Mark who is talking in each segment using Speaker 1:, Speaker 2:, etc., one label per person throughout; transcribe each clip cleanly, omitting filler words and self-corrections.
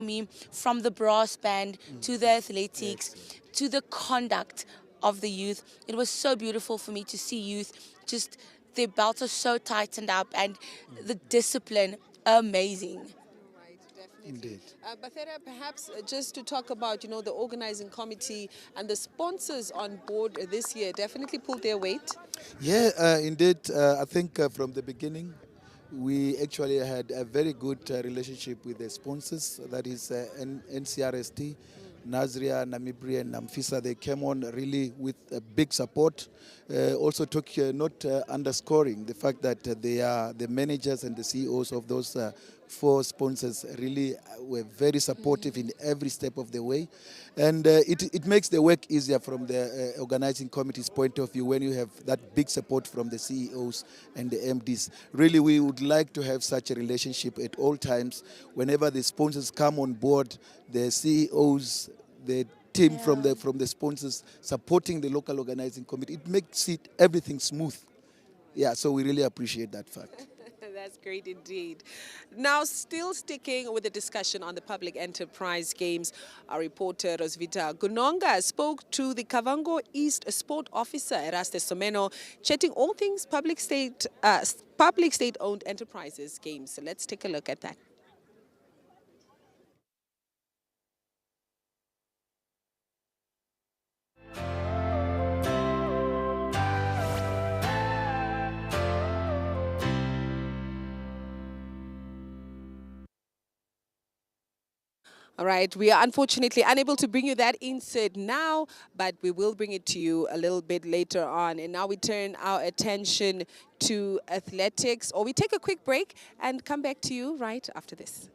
Speaker 1: me, from the brass band to the athletics
Speaker 2: Excellent.
Speaker 1: to the conduct of the youth. It was so beautiful for me to see youth just their belts are so tightened up and the discipline amazing.
Speaker 3: Right, definitely.
Speaker 2: Indeed.
Speaker 3: Bathera, perhaps just to talk about, the organizing committee and the sponsors on board this year definitely pulled their weight.
Speaker 2: Yeah, indeed. I think from the beginning, we actually had a very good relationship with the sponsors. That is NCRST, Nazria, Namibria, and Namfisa. They came on really with a big support. Also took not underscoring the fact that they are the managers and the CEOs of those four sponsors really were very supportive in every step of the way. And it makes the work easier from the organizing committee's point of view when you have that big support from the CEOs and the MDs. Really, we would like to have such a relationship at all times. Whenever the sponsors come on board, the CEOs, the team from the sponsors supporting the local organizing committee, it makes it everything smooth. Yeah, so we really appreciate that fact.
Speaker 3: That's great indeed. Now, still sticking with the discussion on the public enterprise games, our reporter Rosvita Gunonga spoke to the Kavango East Sport Officer Erastes Someno, chatting all things public state-owned enterprises games. So let's take a look at that. All right, we are unfortunately unable to bring you that insert now, but we will bring it to you a little bit later on. And now we turn our attention to athletics, or we take a quick break and come back to you right after this.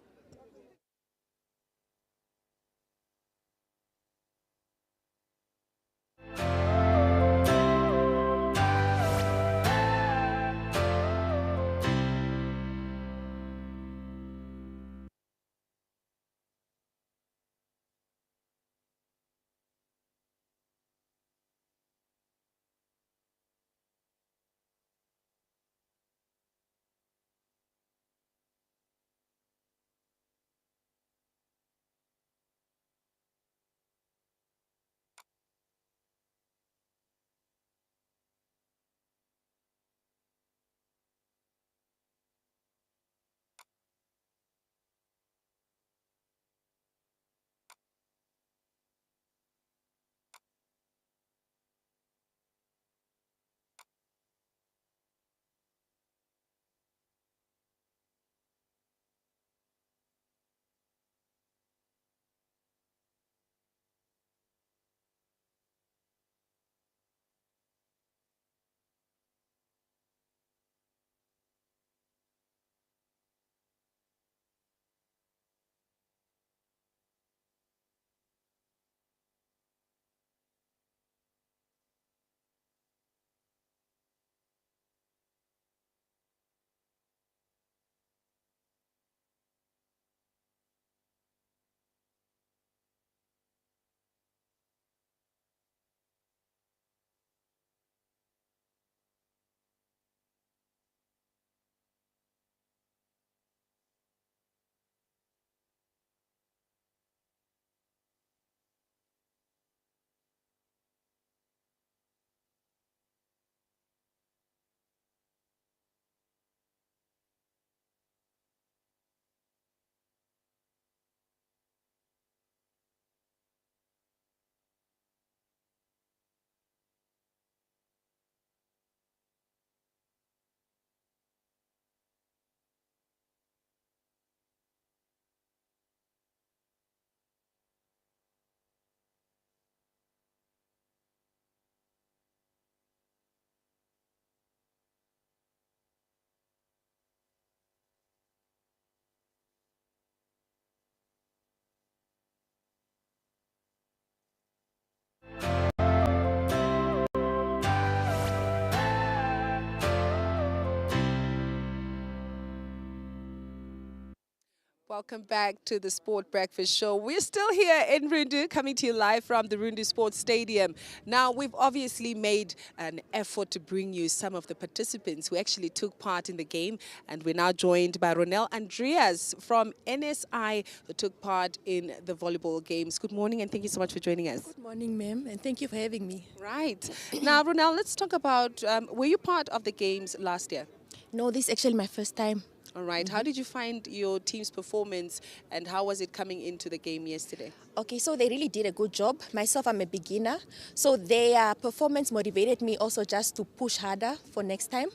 Speaker 3: Welcome back to the Sport Breakfast Show. We're still here in Rundu, coming to you live from the Rundu Sports Stadium. Now, we've obviously made an effort to bring you some of the participants who actually took part in the game, and we're now joined by Ronel Andreas from NSI, who took part in the volleyball games. Good morning, and thank you so much for joining us.
Speaker 4: Good morning, ma'am, and thank you for having me.
Speaker 3: Right. Now, Ronel, let's talk about, were you part of the games last year?
Speaker 4: No, this is actually my first time.
Speaker 3: All right. How did you find your team's performance, and how was it coming into the game yesterday?
Speaker 4: Okay, so they really did a good job. Myself, I'm a beginner, so their performance motivated me also just to push harder for next time.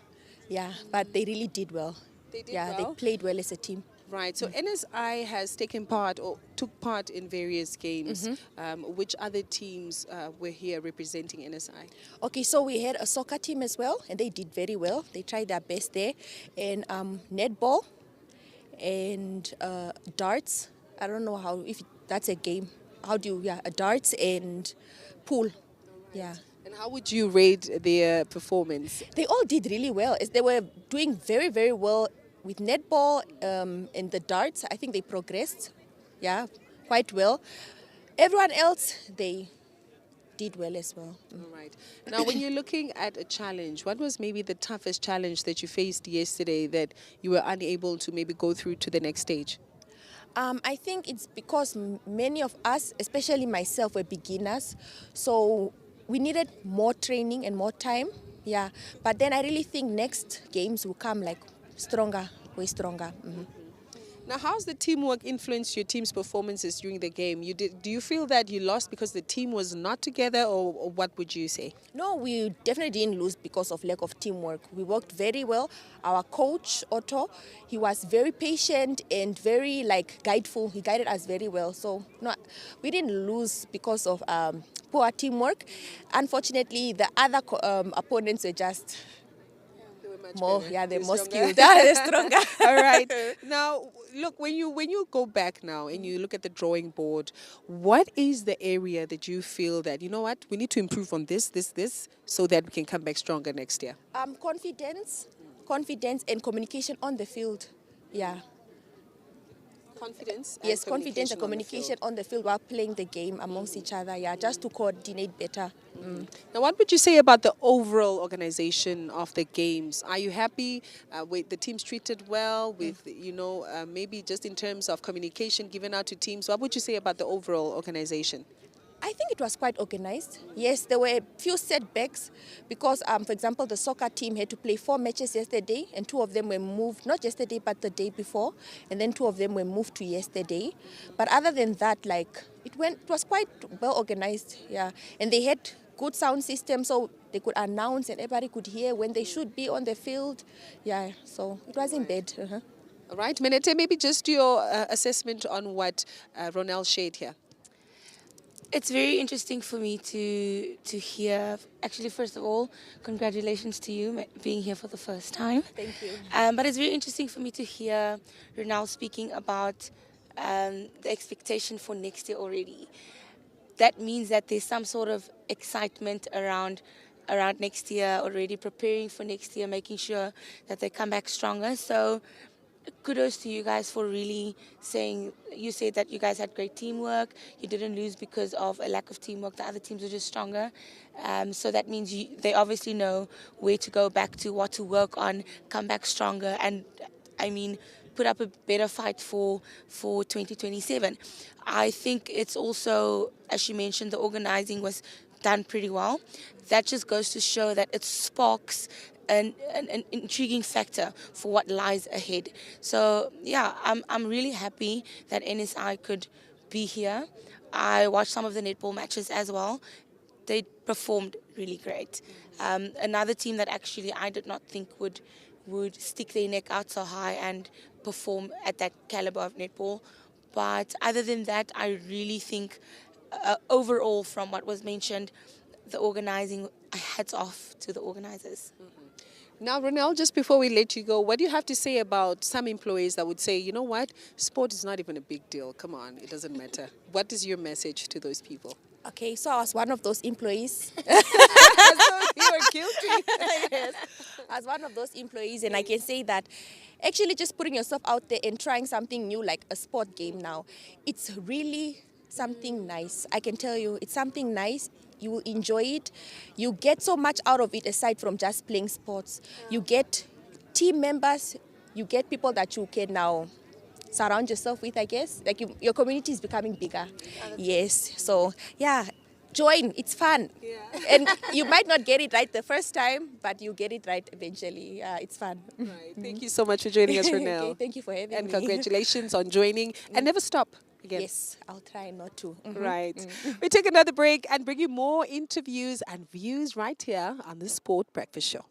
Speaker 4: Yeah, but they really did well.
Speaker 3: They did
Speaker 4: yeah,
Speaker 3: well?
Speaker 4: they played well as a team.
Speaker 3: Right. So NSI has taken part or took part in various games. Which other teams were here representing NSI?
Speaker 4: Okay, so we had a soccer team as well, and they did very well. They tried their best there. And netball and darts. I don't know how, if that's a game. How do you, darts and pool. Yeah.
Speaker 3: And how would you rate their performance?
Speaker 4: They all did really well. They were doing very, very well with netball and the darts. I think they progressed, quite well. Everyone else, they did well as well.
Speaker 3: All right. Now, when you're looking at a challenge, what was maybe the toughest challenge that you faced yesterday that you were unable to maybe go through to the next stage?
Speaker 4: I think it's because many of us, especially myself, were beginners. So we needed more training and more time. Yeah. But then I really think next games will come like stronger, way stronger.
Speaker 3: Now, how's the teamwork influenced your team's performances during the game? Do you feel that you lost because the team was not together, or what would you say?
Speaker 4: No, we definitely didn't lose because of lack of teamwork. We worked very well. Our coach, Otto, he was very patient and very guideful. He guided us very well. So no, we didn't lose because of poor teamwork. Unfortunately, the other opponents were just more, they're more skilled. They're stronger.
Speaker 3: All right. Now, look, when you go back now and you look at the drawing board, what is the area that you feel that, you know what, we need to improve on this, so that we can come back stronger next year?
Speaker 4: Confidence and communication on the field. Yeah.
Speaker 3: Confidence
Speaker 4: And communication on the field while playing the game amongst each other, just to coordinate better.
Speaker 3: Now, what would you say about the overall organization of the games? Are you happy with the teams treated well, with, maybe just in terms of communication given out to teams? What would you say about the overall organization?
Speaker 4: I think it was quite organized. Yes, there were a few setbacks because, for example, the soccer team had to play 4 matches yesterday, and 2 of them were moved, not yesterday, but the day before, and then 2 of them were moved to yesterday. But other than that, it was quite well organized, and they had good sound system, so they could announce and everybody could hear when they should be on the field. So it wasn't bad.
Speaker 3: All right, Menete, maybe just your assessment on what Ronel shared here.
Speaker 1: It's very interesting for me to hear. Actually, first of all, congratulations to you being here for the first time.
Speaker 4: Thank you.
Speaker 1: But it's very interesting for me to hear Ronel speaking about the expectation for next year already. That means that there's some sort of excitement around next year, already preparing for next year, making sure that they come back stronger. So kudos to you guys for really saying, you said that you guys had great teamwork, you didn't lose because of a lack of teamwork, the other teams were just stronger. So that means they obviously know where to go back to, what to work on, come back stronger, and put up a better fight for 2027. I think it's also, as you mentioned, the organizing was done pretty well. That just goes to show that it sparks an intriguing factor for what lies ahead. So I'm really happy that NSI could be here. I watched some of the netball matches as well. They performed really great. Another team that actually I did not think would stick their neck out so high and perform at that caliber of netball. But other than that, I really think overall, from what was mentioned, the organizing, hats off to the organizers.
Speaker 3: Now, Ronel, just before we let you go, what do you have to say about some employees that would say, you know what, sport is not even a big deal. Come on, it doesn't matter. What is your message to those people?
Speaker 4: Okay, so I was one of those employees.
Speaker 3: So you were guilty.
Speaker 4: Yes, I was one of those employees, and I can say that actually just putting yourself out there and trying something new like a sport game now, it's really something nice. I can tell you, it's something nice. You will enjoy it. You get so much out of it aside from just playing sports. You get team members, you get people that you can now surround yourself with, I guess. Like your community is becoming bigger. Yes. So, yeah, join. It's fun.
Speaker 3: Yeah.
Speaker 4: And you might not get it right the first time, but you get it right eventually. Yeah, it's fun.
Speaker 3: Right. Thank you so much for joining us, Ronelle.
Speaker 4: Okay, thank you for having
Speaker 3: And
Speaker 4: me.
Speaker 3: congratulations on joining. And never stop again.
Speaker 4: Yes, I'll try not to.
Speaker 3: Right. We take another break and bring you more interviews and views right here on the Sport Breakfast Show.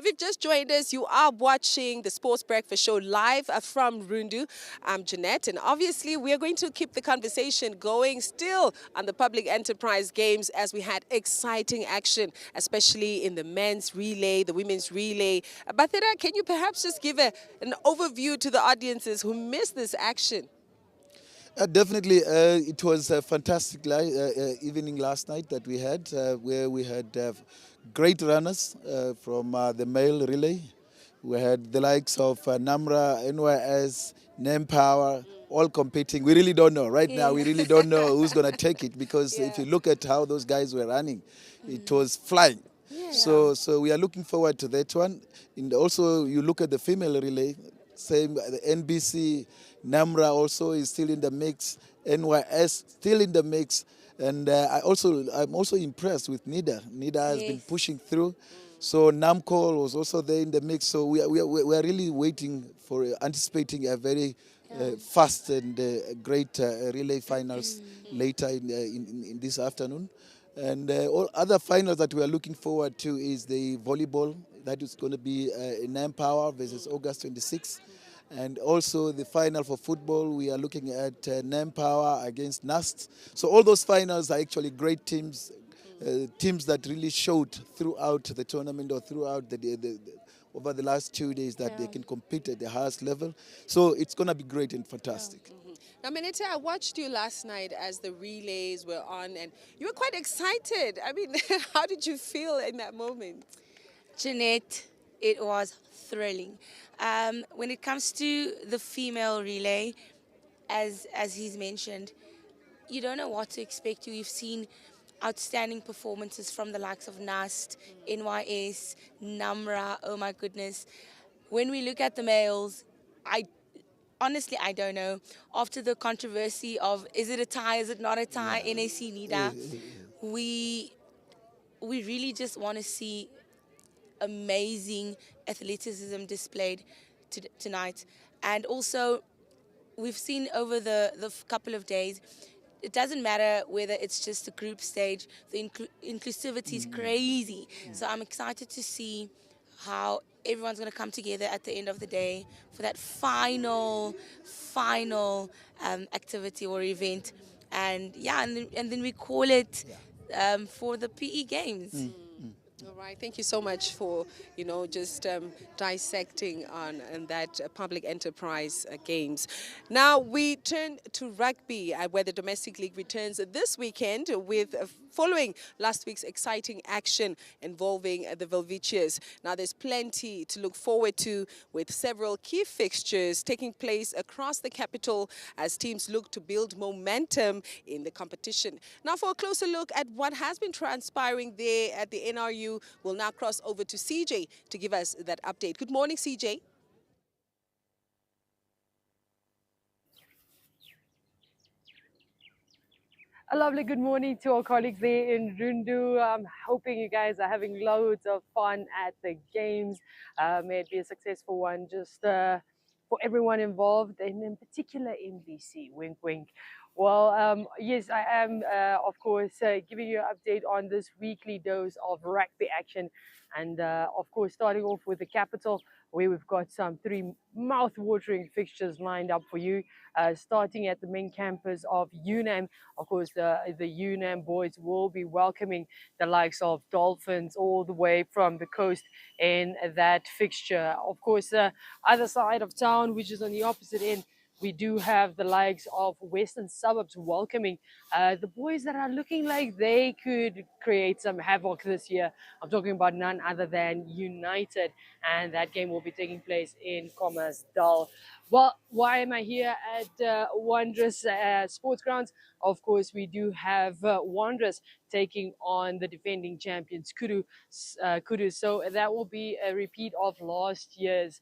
Speaker 3: If you've just joined us, you are watching the Sports Breakfast Show live from Rundu. I'm Jeanette, and obviously we are going to keep the conversation going still on the Public Enterprise Games as we had exciting action, especially in the men's relay, the women's relay. Bathera, can you perhaps just give an overview to the audiences who missed this action?
Speaker 2: Definitely, it was a fantastic evening last night that we had, where we had great runners from the male relay. We had the likes of Namra, NYS, Power, all competing. We really don't know. Right now, we really don't know who's going to take it, because if you look at how those guys were running, it was flying. So we are looking forward to that one. And also, you look at the female relay, same, the NBC, Namra also is still in the mix, NYS still in the mix, and I'm also impressed with NIDA. NIDA has been pushing through, so NAMCO was also there in the mix. So we are really waiting for, anticipating a very fast and great relay finals later in this afternoon. And all other finals that we are looking forward to is the volleyball. That is going to be in Power versus August 26th. And also the final for football, we are looking at Power against NAST. So all those finals are actually great teams, teams that really showed throughout the tournament or throughout over the last 2 days that they can compete at the highest level. So it's going to be great and fantastic.
Speaker 3: Now, Menete, I watched you last night as the relays were on, and you were quite excited. I mean, how did you feel in that moment?
Speaker 1: Jeanette, it was thrilling. When it comes to the female relay, as he's mentioned, you don't know what to expect. We've seen outstanding performances from the likes of NAST, NYS, Namra. Oh my goodness. When we look at the males, honestly, I don't know. After the controversy of is it a tie, is it not a tie, NAC NIDA, we really just want to see amazing athleticism displayed tonight. And also, we've seen over the couple of days, it doesn't matter whether it's just the group stage, the inclusivity is crazy. So I'm excited to see how everyone's going to come together at the end of the day for that final activity or event. And and then we call it for the PE Games.
Speaker 3: All right, thank you so much for, just dissecting on that public enterprise games. Now we turn to rugby, where the domestic league returns this weekend with following last week's exciting action involving the Velvetiers. Now there's plenty to look forward to, with several key fixtures taking place across the capital as teams look to build momentum in the competition. Now for a closer look at what has been transpiring there at the NRU, we'll now cross over to CJ to give us that update. Good morning, CJ.
Speaker 5: A lovely good morning to our colleagues there in Rundu. I'm hoping you guys are having loads of fun at the games. May it be a successful one just for everyone involved, and in particular MBC. Wink, wink. Well, yes, I am, of course, giving you an update on this weekly dose of rugby action. And, of course, starting off with the capital, where we've got some 3 mouth-watering fixtures lined up for you. Starting at the main campus of UNAM. Of course, the UNAM boys will be welcoming the likes of Dolphins all the way from the coast in that fixture. Of course, the other side of town, which is on the opposite end, we do have the likes of Western Suburbs welcoming the boys that are looking like they could create some havoc this year. I'm talking about none other than United, and that game will be taking place in Commersdal. Well, why am I here at Wanderers Sports Grounds? Of course, we do have Wanderers taking on the defending champions, Kudu. So that will be a repeat of last year's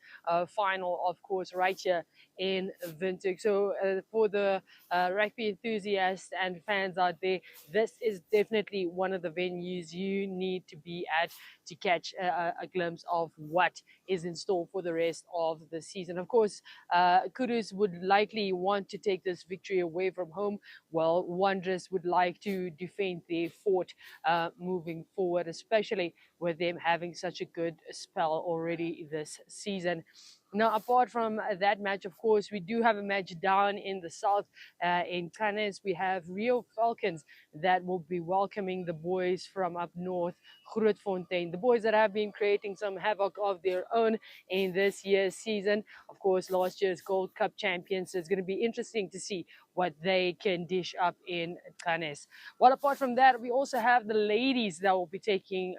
Speaker 5: final, of course, right here in Windhoek. So for the rugby enthusiasts and fans out there, this is definitely one of the venues you need to be at to catch a glimpse of what is in store for the rest of the season. Of course, Kudus would likely want to take this victory away from home, while Wanderers would like to defend their fort moving forward, especially with them having such a good spell already this season. Now, apart from that match, of course, we do have a match down in the south in Cannes. We have Rio Falcons that will be welcoming the boys from up north, Grootfontein. The boys that have been creating some havoc of their own in this year's season. Of course, last year's Gold Cup champions. So it's going to be interesting to see what they can dish up in Cannes. Well, apart from that, we also have the ladies that will be taking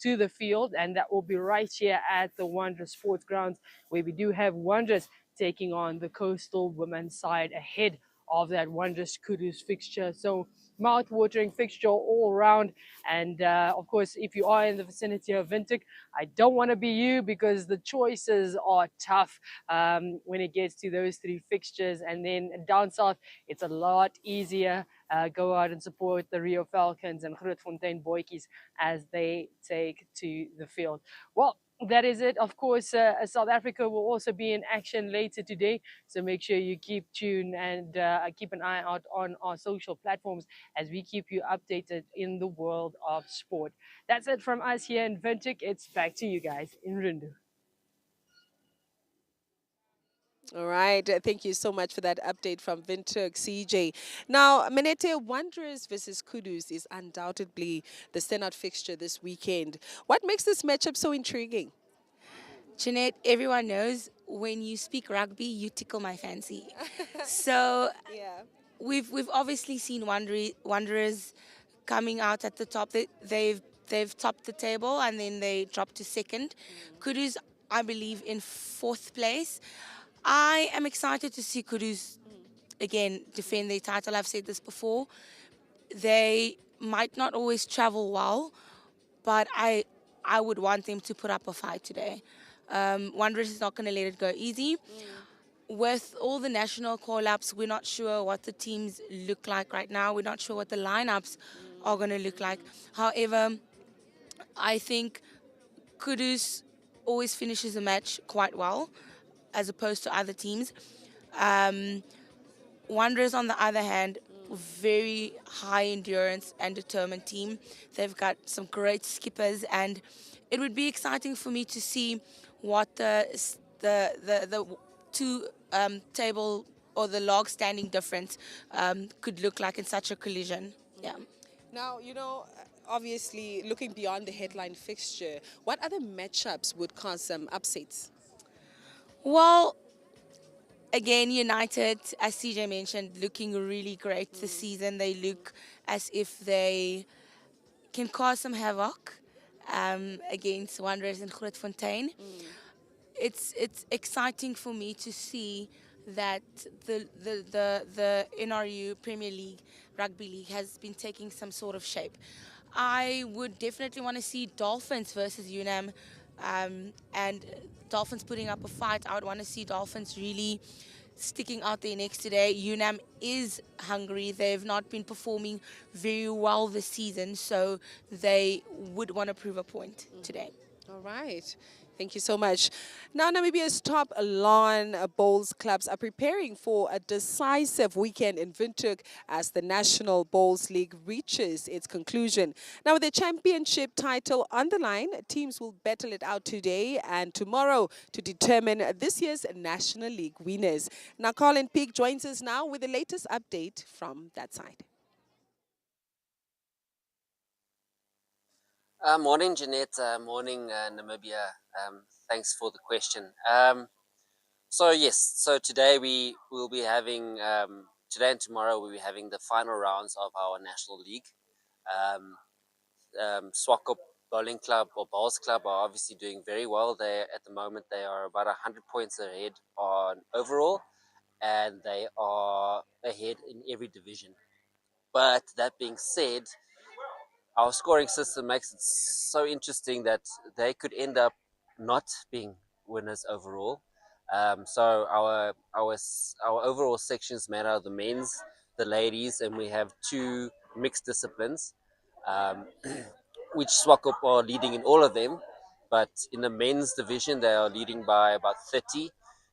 Speaker 5: to the field, and that will be right here at the Wanderers Sports Grounds, where we do have Wanderers taking on the Coastal women's side ahead of that Wanderers Kudus fixture. So mouth-watering fixture all around. And of course, if you are in the vicinity of Windhoek, I don't want to be you, because the choices are tough when it gets to those three fixtures. And then down south, it's a lot easier. Go out and support the Rio Falcons and Grootfontein Boykies as they take to the field. Well, that is it. Of course, South Africa will also be in action later today. So make sure you keep tuned and keep an eye out on our social platforms as we keep you updated in the world of sport. That's it from us here in Windhoek. It's back to you guys in Rundu.
Speaker 3: All right. Thank you so much for that update from Windhoek, CJ. Now, Menete, Wanderers versus Kudus is undoubtedly the standout fixture this weekend. What makes this matchup so intriguing?
Speaker 1: Jeanette, everyone knows when you speak rugby, you tickle my fancy. So
Speaker 3: Yeah.
Speaker 1: we've obviously seen Wanderers coming out at the top. They've topped the table and then they dropped to second. Kudus, I believe, in fourth place. I am excited to see Kudus again defend their title. I've said this before. They might not always travel well, but I would want them to put up a fight today. Wanderers is not going to let it go easy. With all the national call-ups, we're not sure what the teams look like right now. We're not sure what the lineups are going to look like. However, I think Kudus always finishes a match quite well, as opposed to other teams. Um, Wanderers, on the other hand, very high endurance and determined team. They've got some great skippers, and it would be exciting for me to see what the two table or the log standing difference could look like in such a collision. Yeah.
Speaker 3: Now, obviously, looking beyond the headline fixture, what other matchups would cause some upsets?
Speaker 1: Well, again, United, as CJ mentioned, looking really great this season. They look as if they can cause some havoc against Wanderers and Grootfontein. It's exciting for me to see that the NRU Premier League Rugby League has been taking some sort of shape. I would definitely want to see Dolphins versus UNAM, and Dolphins putting up a fight. I would want to see Dolphins really sticking out their necks today. UNAM is hungry. They've not been performing very well this season, so they would want to prove a point today.
Speaker 3: All right. Thank you so much. Now, Namibia's top lawn bowls clubs are preparing for a decisive weekend in Windhoek as the National Bowls League reaches its conclusion. Now, with the championship title on the line, teams will battle it out today and tomorrow to determine this year's National League winners. Now, Colin Peake joins us now with the latest update from that side.
Speaker 6: Morning, Jeanette. Morning, Namibia. Thanks for the question. So today we will be having, today and tomorrow we'll be having the final rounds of our National League. Swakop Bowling Club or Bowls Club are obviously doing very well. At the moment they are about 100 points ahead on overall, and they are ahead in every division. But that being said, our scoring system makes it so interesting that they could end up not being winners overall. So our overall sections made out of the men's, the ladies, and we have two mixed disciplines. Um, which Swakop are leading in all of them. But in the men's division, they are leading by about 30.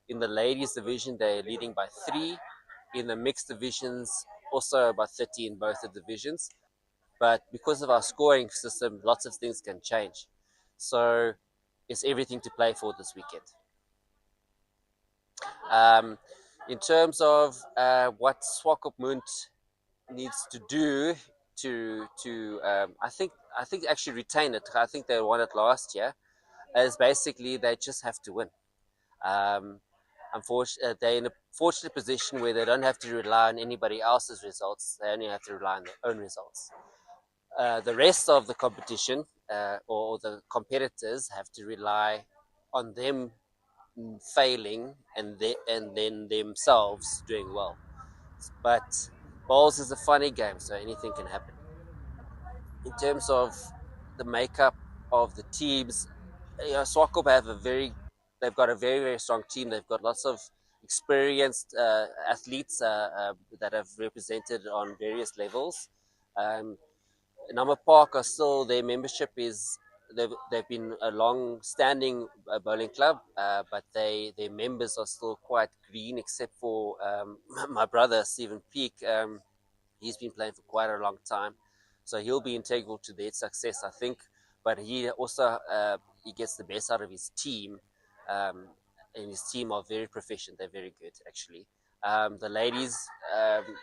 Speaker 6: In the ladies division, they're leading by 3. In the mixed divisions, also about 30 in both the divisions. But because of our scoring system, lots of things can change. So it's everything to play for this weekend. In terms of what Swakopmund needs to do I think actually retain it. I think they won it last year. Is basically they just have to win. Unfortunately, they're in a fortunate position where they don't have to rely on anybody else's results. They only have to rely on their own results. The rest of the competition or the competitors have to rely on them failing and then themselves doing well. But bowls is a funny game, so anything can happen. In terms of the makeup of the teams, Swakop they've got a very, very strong team. They've got lots of experienced athletes that have represented on various levels. Number Park are still, their membership is, they've been a long-standing bowling club, but their members are still quite green, except for my brother Stephen Peak. He's been playing for quite a long time, so he'll be integral to their success, I think. But he also he gets the best out of his team, and his team are very proficient. They're very good, actually. The ladies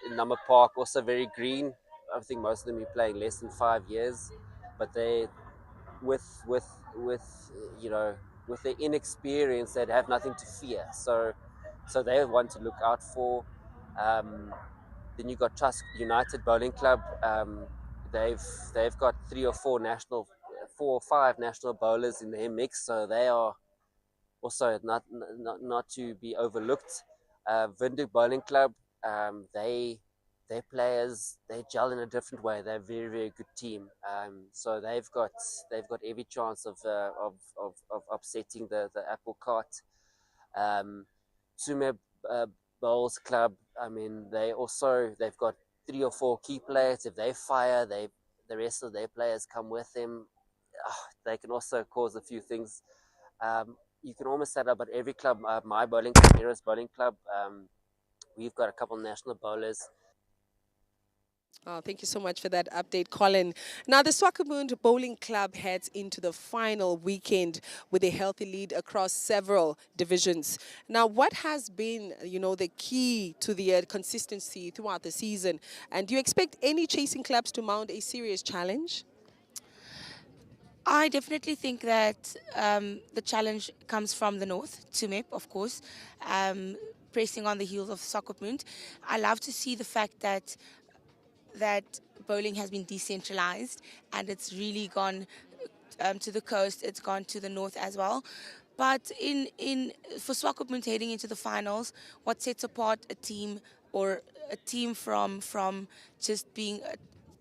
Speaker 6: in Number Park also very green. I think most of them are playing less than 5 years, but they, with you know, with their inexperience, they'd have nothing to fear. So they want to look out for. Then you got Tusk United Bowling Club. They've got 4 or 5 national bowlers in their mix, so they are also not to be overlooked. Windhoek Bowling Club, their players, they gel in a different way. They're a very, very good team. So they've got every chance of upsetting the apple cart. Tsumeb Bowls Club, I mean, they've got 3 or 4 key players. If they fire, the rest of their players come with them. They can also cause a few things. You can almost set up at every club. My bowling club, Heroes Bowling Club, we've got a couple of national bowlers.
Speaker 3: Oh, thank you so much for that update, Colin. Now, the Swakopmund Bowling Club heads into the final weekend with a healthy lead across several divisions. Now, what has been, the key to the consistency throughout the season? And do you expect any chasing clubs to mount a serious challenge?
Speaker 1: I definitely think that the challenge comes from the north, Tsumeb, of course, pressing on the heels of Swakopmund. I love to see the fact that bowling has been decentralized and it's really gone to the coast. It's gone to the north as well. But for Swakopmund heading into the finals, what sets apart a team or a team from just being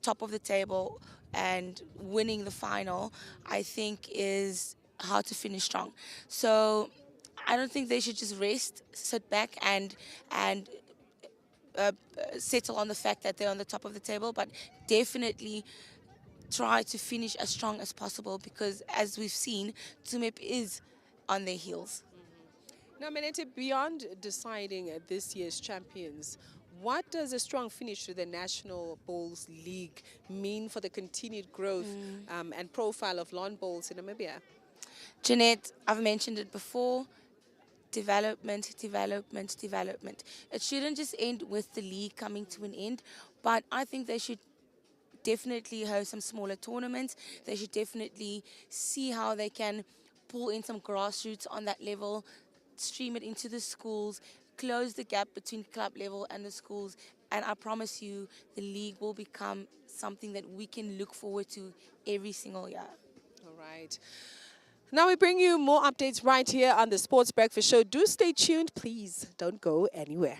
Speaker 1: top of the table and winning the final, I think, is how to finish strong. So I don't think they should just rest, sit back, and settle on the fact that they're on the top of the table, but definitely try to finish as strong as possible because, as we've seen, Tsumeb is on their heels.
Speaker 3: Now, Menete, beyond deciding this year's champions, what does a strong finish to the National Bowls League mean for the continued growth and profile of lawn bowls in Namibia?
Speaker 1: Jeanette, I've mentioned it before. Development, development, development. It shouldn't just end with the league coming to an end, but I think they should definitely host some smaller tournaments. They should definitely see how they can pull in some grassroots on that level, stream it into the schools, close the gap between club level and the schools. And I promise you, the league will become something that we can look forward to every single year.
Speaker 3: All right. Now we bring you more updates right here on the Sports Breakfast Show. Do stay tuned, please. Don't go anywhere.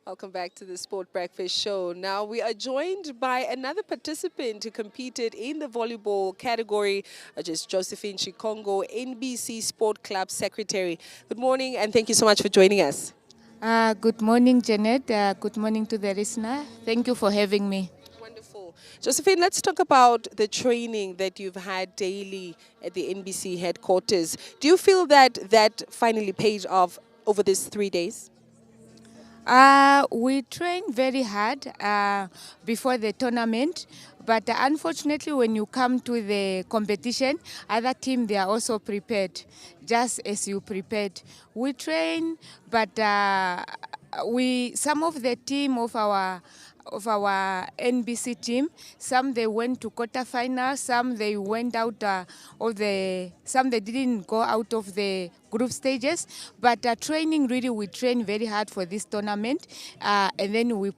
Speaker 3: Welcome back to the Sport Breakfast Show. Now we are joined by another participant who competed in the volleyball category, which is Josephine Chikongo, NBC Sport Club Secretary. Good morning and thank you so much for joining us.
Speaker 7: Good morning, Janet. Good morning to the listener. Thank you for having me.
Speaker 3: Wonderful. Josephine, let's talk about the training that you've had daily at the NBC headquarters. Do you feel that finally paid off over these 3 days?
Speaker 7: We trained very hard before the tournament, but unfortunately, when you come to the competition, other team they are also prepared, just as you prepared. We train, but some of the team of our NBC team. Some they went to quarterfinals, some they went out some they didn't go out of the group stages. But training, really, we trained very hard for this tournament, and then we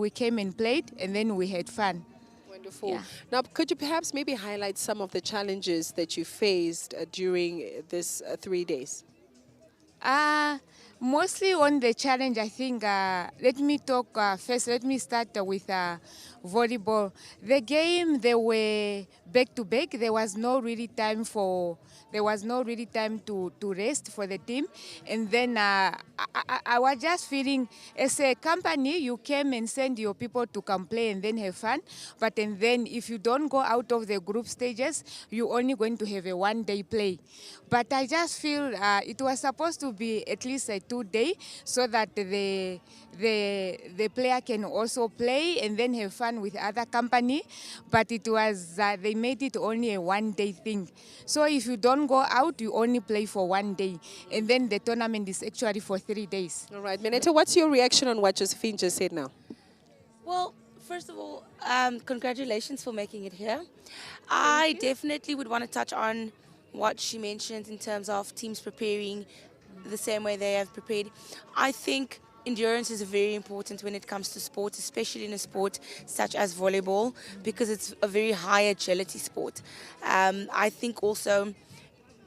Speaker 7: came and played, and then we had fun.
Speaker 3: Wonderful.
Speaker 7: Yeah.
Speaker 3: Now, could you perhaps maybe highlight some of the challenges that you faced during this 3 days?
Speaker 7: Mostly on the challenge, I think, let me talk first, let me start with volleyball. The game, they were back to back. There was no really time to rest for the team. And then I was just feeling, as a company, you came and send your people to come play and then have fun. And then if you don't go out of the group stages, you're only going to have a one-day play. But I just feel it was supposed to be at least a 2-day so that the player can also play and then have fun with other company. But it was, they made it only a 1-day thing. So if you don't go out, you only play for 1 day. And then the tournament is actually for 3 days.
Speaker 3: All right. Meneta, what's your reaction on what Josephine just said now?
Speaker 1: Well, first of all, congratulations for making it here. I definitely would want to touch on what she mentioned in terms of teams preparing the same way they have prepared. I think endurance is very important when it comes to sports, especially in a sport such as volleyball, because it's a very high agility sport. I think also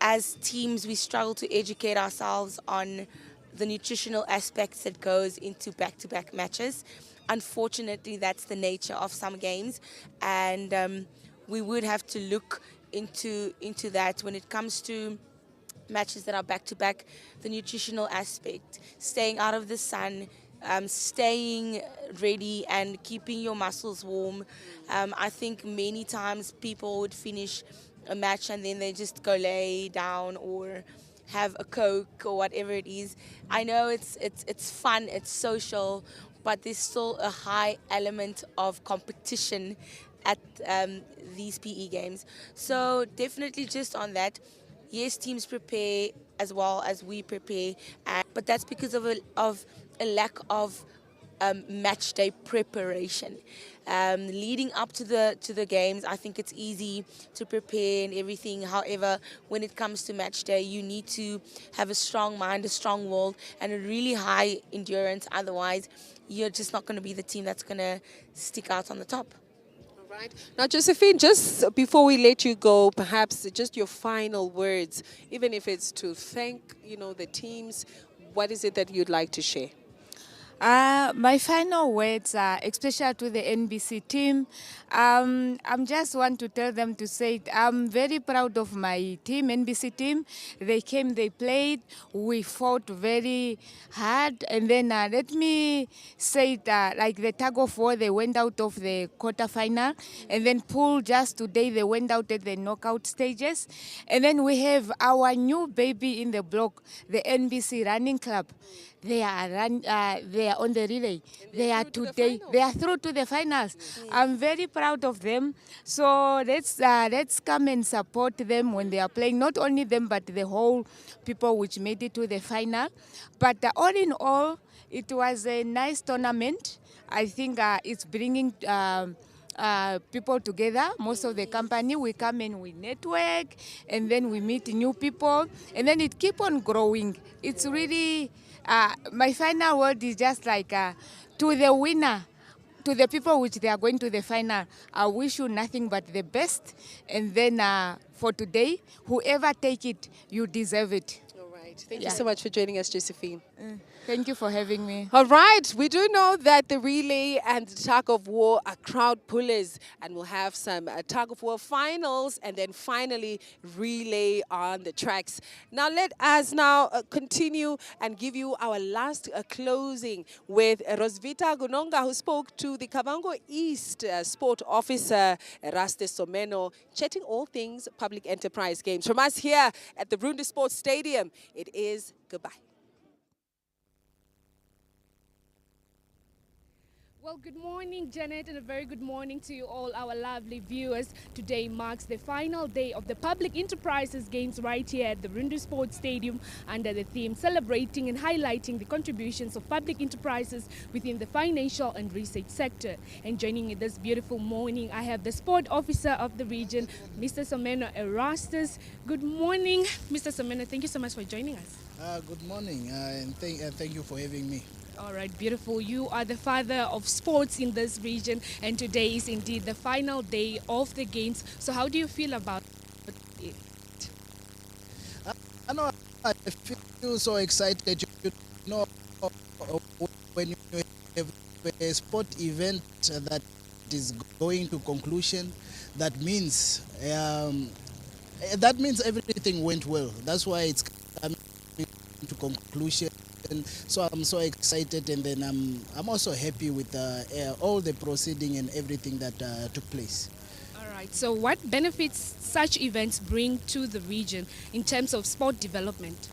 Speaker 1: as teams we struggle to educate ourselves on the nutritional aspects that goes into back-to-back matches. Unfortunately, that's the nature of some games, and we would have to look into that when it comes to matches that are back-to-back, the nutritional aspect, staying out of the sun, staying ready and keeping your muscles warm. I think many times people would finish a match and then they just go lay down or have a Coke or whatever it is. I know it's fun, it's social, but there's still a high element of competition at these PE games. So definitely just on that, yes, teams prepare as well as we prepare, but that's because of a lack of match day preparation. Leading up to the games, I think it's easy to prepare and everything. However, when it comes to match day, you need to have a strong mind, a strong will, and a really high endurance. Otherwise, you're just not going to be the team that's going to stick out on the top.
Speaker 3: Right. Now, Josephine, just before we let you go, perhaps just your final words, even if it's to thank, the teams, what is it that you'd like to share?
Speaker 7: My final words are, especially to the NBC team, I'm just want to tell them to say I'm very proud of my team, NBC team. They came, they played, we fought very hard, and then let me say that like the tug of war, they went out of the quarterfinal, and then pool just today they went out at the knockout stages, and then we have our new baby in the block, the NBC Running Club. They are on the relay. They are today. They are through to the finals. I'm very proud of them. So let's come and support them when they are playing. Not only them, but the whole people which made it to the final. But all in all, it was a nice tournament. I think it's bringing people together. Most of the company, we come and we network, and then we meet new people, and then it keep on growing. It's really. My final word is just like to the winner, to the people which they are going to the final, I wish you nothing but the best. And then for today, whoever take it, you deserve it.
Speaker 3: All right. right. Thank you
Speaker 7: Yeah.
Speaker 3: so much for joining us, Josephine.
Speaker 7: Thank you for having me.
Speaker 3: All right, we do know that the relay and the tug of war are crowd pullers, and we'll have some tug of war finals and then finally relay on the tracks. Now, let us now continue and give you our last closing with Rosvita Gunonga, who spoke to the Kavango East Sport Officer, Raste Someno, chatting all things public enterprise games. From us here at the Rundu Sports Stadium, it is goodbye.
Speaker 8: Well, good morning, Janet, and a very good morning to you all, our lovely viewers. Today marks the final day of the Public Enterprises Games right here at the Rundu Sports Stadium under the theme Celebrating and Highlighting the Contributions of Public Enterprises within the Financial and Research Sector. And joining me this beautiful morning, I have the Sport Officer of the region, Mr. Someno Erastus. Good morning, Mr. Someno. Thank you so much for joining us.
Speaker 9: Good morning, and thank you for having me.
Speaker 8: All right, beautiful. You are the father of sports in this region, and today is indeed the final day of the games. So how do you feel about it?
Speaker 9: I know I feel so excited. You know, when you have a sport event that is going to conclusion, that means everything went well. That's why it's coming to conclusion. So I'm so excited, and then I'm also happy with all the proceeding and everything that took place.
Speaker 8: All right. So what benefits such events bring to the region in terms of sport development?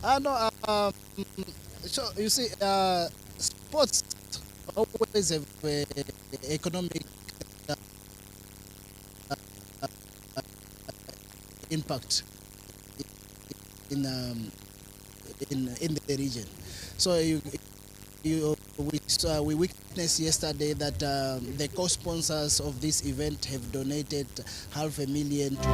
Speaker 9: No, so you see, sports always have economic impact in the region. So we witnessed yesterday that the co-sponsors of this event have donated $500,000 to